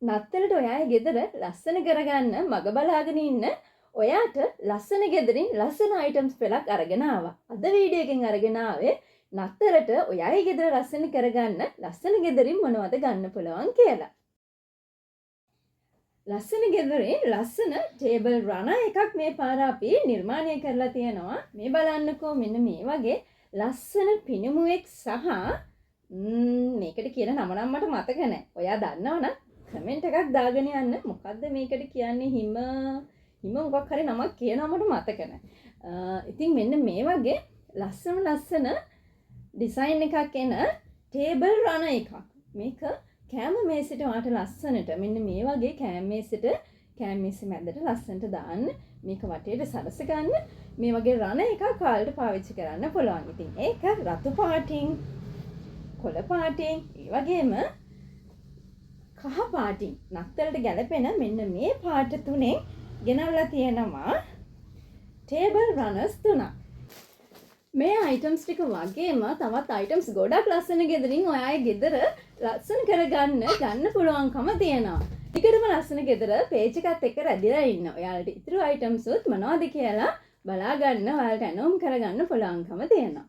නත්තලට ඔයාගේ ගෙදර ලස්සන කරගන්න මග බලාගෙන ඉන්න ඔයාට ලස්සන ගෙදරින් ලස්සන අයිටම්ස් පෙළක් අරගෙන ආවා. අද වීඩියෝ එකෙන් අරගෙන ආවේ නත්තලට ඔයාගේ ගෙදර ලස්සන කරගන්න ලස්සන ගෙදරින් මොනවද ගන්න පුළුවන් කියලා. ලස්සන ගෙදරින් ලස්සන ටේබල් රණ එකක් මේ පාර අපි නිර්මාණය කරලා තියෙනවා. මේ බලන්නකෝ මෙන්න මේ වගේ ලස්සන පිනුමුවෙක් සහ මේකට කියන නම නම් මට මතක නැහැ. ඔයා දන්නවනම් කමෙන්ට් එකක් දාගෙන යන්න. මොකද්ද මේකට කියන්නේ? හිම මොකක් හරි නමක් කියනවා මට මතක නැහැ. ඉතින් මෙන්න මේ වගේ ලස්සන ඩිසයින් එකක් එන ටේබල් රණ එකක්. මේක කෑම මේසෙට වාට ලස්සනට මෙන්න මේ වගේ කෑම මේසෙ මැදට ලස්සනට දාන්න. මේක වටේට සරස ගන්න. මේ වගේ රණ එකක් කාලට පාවිච්චි කරන්න පුළුවන්. ඉතින් ඒක රතු පාටින්, කොළ පාටින්, ඒ වගේම කහ පාටින් නත්තලට ගැලපෙන මෙන්න මේ පාට තුනෙන් ගෙනල්ලා තියෙනවා ටේබල් රනර්ස් 3ක්. මේ අයිටම්ස් ටික වගේම තවත් අයිටම්ස් ගොඩක් ලස්සන ගෙදරින් ඔයාගේ ගෙදර ලස්සන ගන්න පුළුවන්කම තියෙනවා. ටිකටම ලස්සන ගෙදර පේජ් එකත් එක්ක රැඳිලා ඉන්න. ඔයාලට ඉතුරු අයිටම්ස් උත් මොනවද කියලා බලා ගන්න, ඔයාලට ඇනෝම් කරගන්න පුළුවන්කම තියෙනවා.